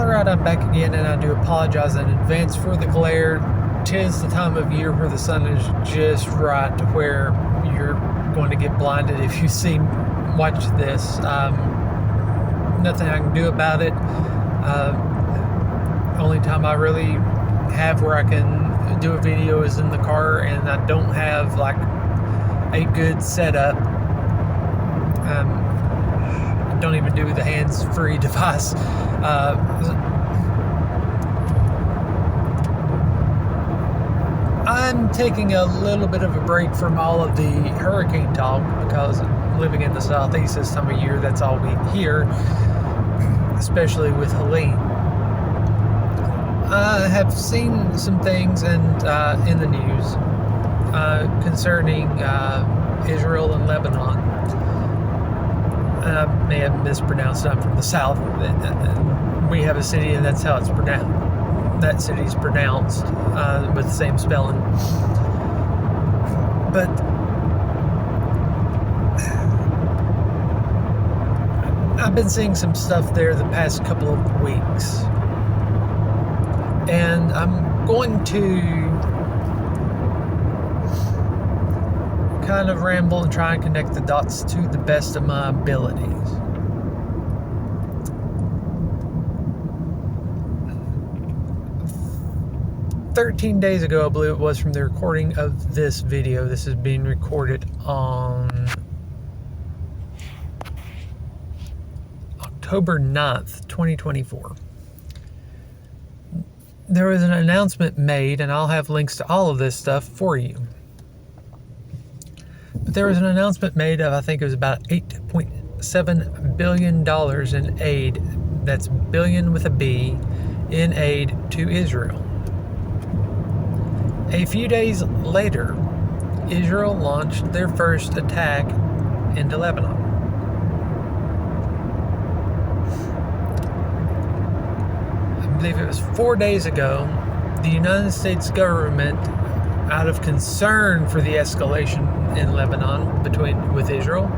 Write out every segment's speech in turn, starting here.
Alright, I'm back again, and I do apologize in advance for the glare. 'Tis the time of year where the sun is just right to where you're going to get blinded if you watch this. Nothing I can do about it. Only time I really have where I can do a video is in the car, and I don't have like a good setup. Don't even do the hands-free device. I'm taking a little bit of a break from all of the hurricane talk because living in the southeast this time of year, that's all we hear, especially with Helene. I have seen some things in the news concerning Israel and Lebanon. I may have mispronounced it. I'm from the south. We have a city, and that's how it's pronounced. That city's pronounced with the same spelling. But I've been seeing some stuff there the past couple of weeks, and I'm going to kind of ramble and try and connect the dots to the best of my abilities. "13 days ago, I believe it was, from the recording of this video. This is being recorded on October 9th, 2024. There was an announcement made, and I'll have links to all of this stuff for you. But there was an announcement made of, I think it was about $8.7 billion in aid. That's billion with a B, in aid to Israel. A few days later, Israel launched their first attack into Lebanon. I believe it was 4 days ago, the United States government, out of concern for the escalation in Lebanon with Israel,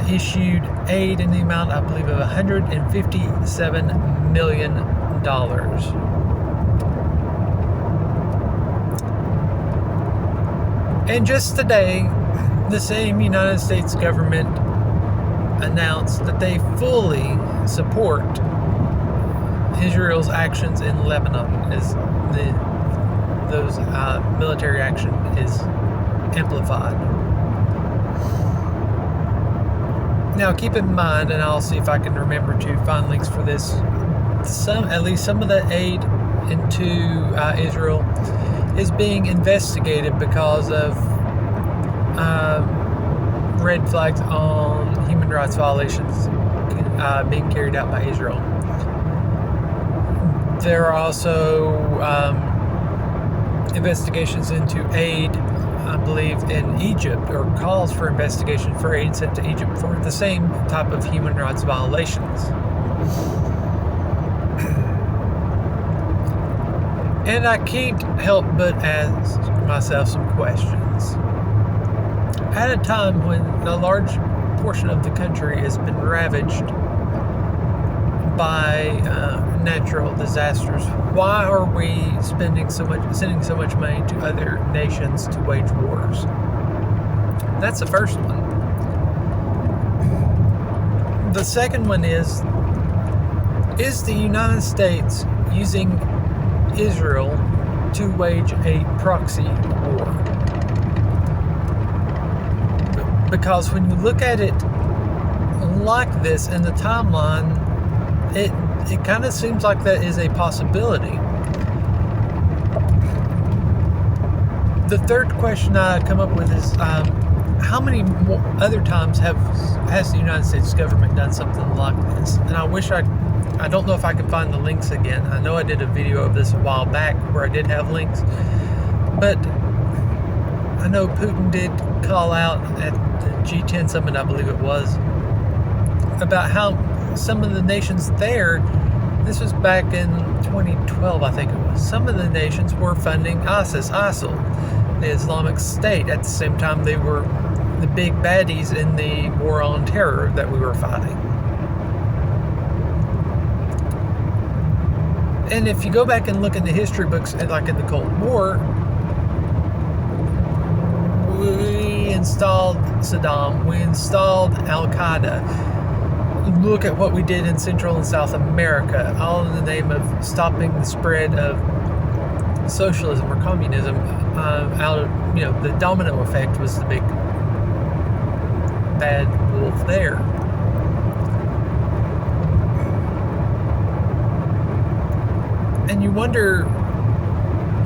issued aid in the amount, I believe, of $157 million. And just today, the same United States government announced that they fully support Israel's actions in Lebanon as those military action is amplified. Now, keep in mind, and I'll see if I can remember to find links for this, at least some of the aid into Israel is being investigated because of red flags on human rights violations being carried out by Israel. There are also investigations into aid, I believe, in Egypt, or calls for investigation for aid sent to Egypt for the same type of human rights violations. And I can't help but ask myself some questions. At a time when a large portion of the country has been ravaged by natural disasters, why are we sending so much money to other nations to wage wars? That's the first one. The second one is the United States using Israel to wage a proxy war? Because when you look at it like this in the timeline, it kind of seems like that is a possibility. The third question I come up with is, how many other times has the United States government done something like this? And I don't know if I can find the links again. I know I did a video of this a while back where I did have links, but I know Putin did call out at the G10 summit, I believe it was, about how some of the nations there, this was back in 2012, I think it was, some of the nations were funding ISIL, the Islamic State. At the same time, they were the big baddies in the war on terror that we were fighting. And if you go back and look in the history books, like in the Cold War, we installed Saddam, we installed Al-Qaeda. Look at what we did in Central and South America, all in the name of stopping the spread of socialism or communism. Out of, the domino effect was the big bad wolf there. And you wonder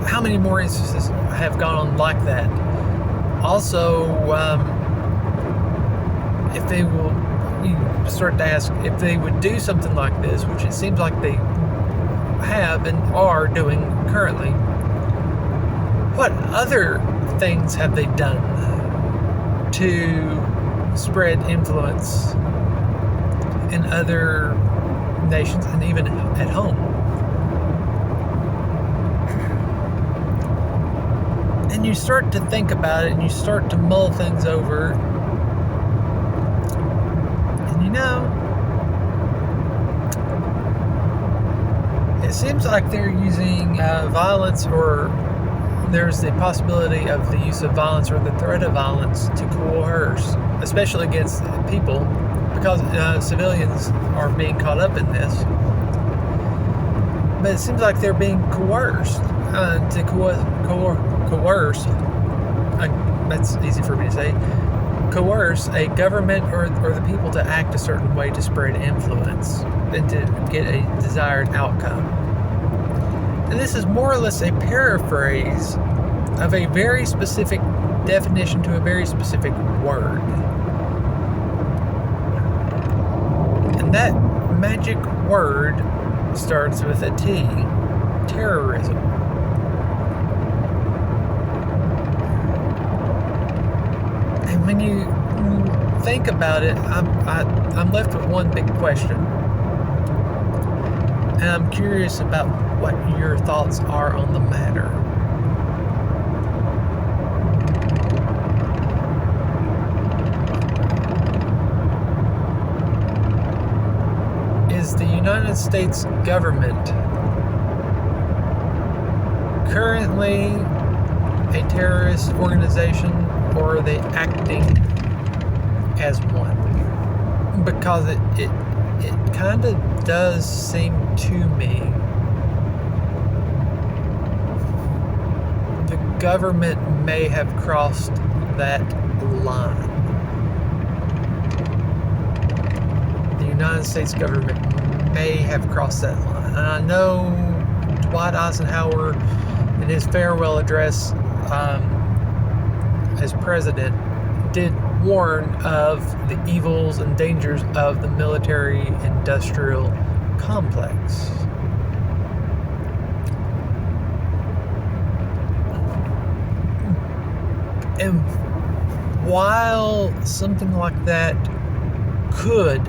how many more instances have gone on like that. Also, if they will, you start to ask if they would do something like this, which it seems like they have and are doing currently. What other things have they done to spread influence in other nations and even at home? And you start to think about it and you start to mull things over. And it seems like they're using violence, or there's the possibility of the use of violence or the threat of violence to coerce, especially against people, because civilians are being caught up in this. But it seems like they're being coerced to coerce. That's easy for me to say. Coerce a government or the people to act a certain way to spread influence and to get a desired outcome. And this is more or less a paraphrase of a very specific definition to a very specific word. And that magic word starts with a T. Terrorism. And when you think about it, I'm left with one big question. And I'm curious about what your thoughts are on the matter. Is the United States government currently a terrorist organization, or are they acting as one? Because it kind of does seem to me the government may have crossed that line. The United States government may have crossed that line. And I know Dwight Eisenhower, in his farewell address as president, did warn of the evils and dangers of the military-industrial complex. And while something like that could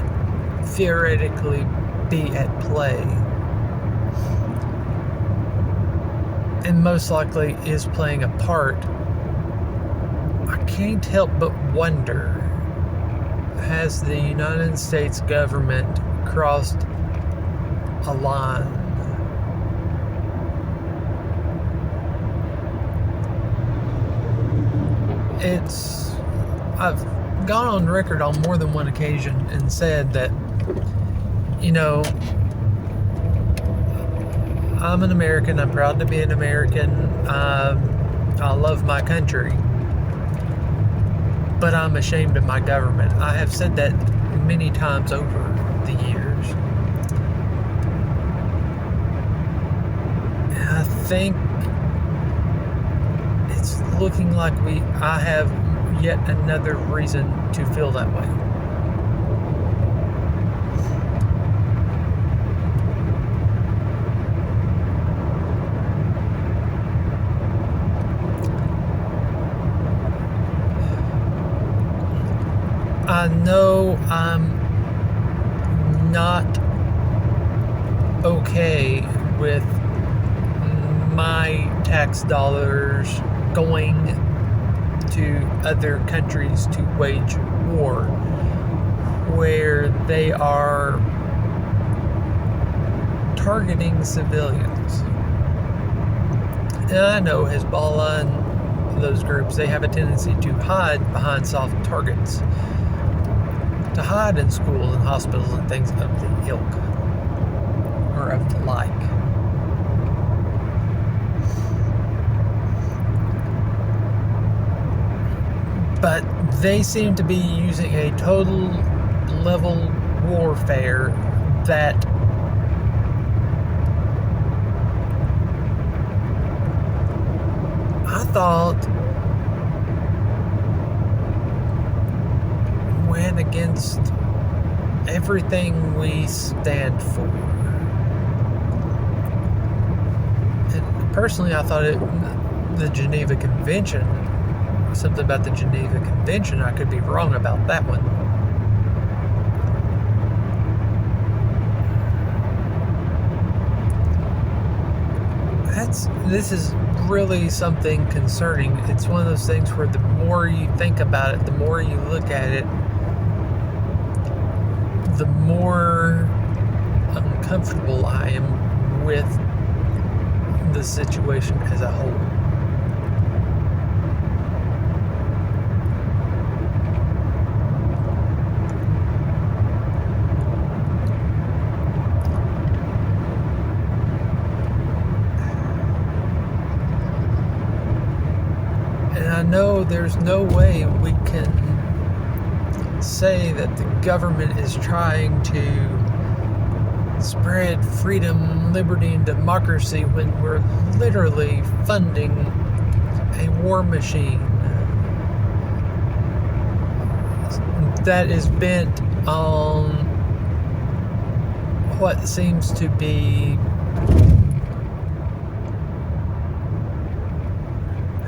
theoretically be at play, and most likely is playing a part, I can't help but wonder, has the United States government crossed a line? I've gone on record on more than one occasion and said that, I'm an American. I'm proud to be an American. I love my country. But I'm ashamed of my government. I have said that many times over the years. And I think it's looking like I have yet another reason to feel that way. I know I'm not okay with my tax dollars going to other countries to wage war, where they are targeting civilians. And I know Hezbollah and those groups, they have a tendency to hide behind soft targets, to hide in schools and hospitals and things of the ilk, or of the like. But they seem to be using a total level warfare that I thought went against everything we stand for. And personally, I thought the Geneva Convention, something about the Geneva Convention, I could be wrong about that one. This is really something concerning. It's one of those things where the more you think about it, the more you look at it, the more uncomfortable I am with the situation as a whole. I know there's no way we can say that the government is trying to spread freedom, liberty, and democracy when we're literally funding a war machine that is bent on what seems to be,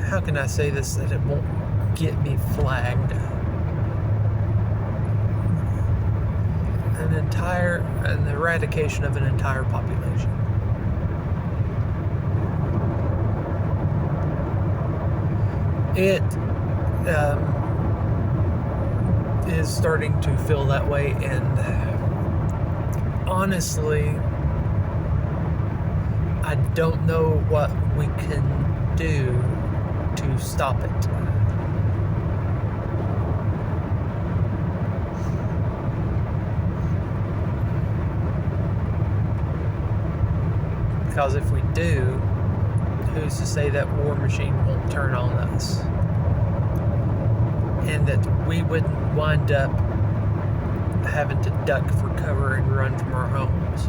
how can I say this that it won't get me flagged? An eradication of an entire population. It is starting to feel that way, and honestly, I don't know what we can do to stop it. Because if we do, who's to say that war machine won't turn on us? And that we wouldn't wind up having to duck for cover and run from our homes.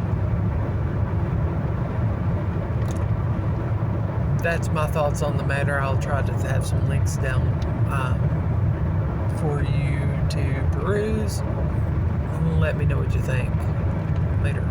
That's my thoughts on the matter. I'll try to have some links down for you to peruse. Let me know what you think. Later.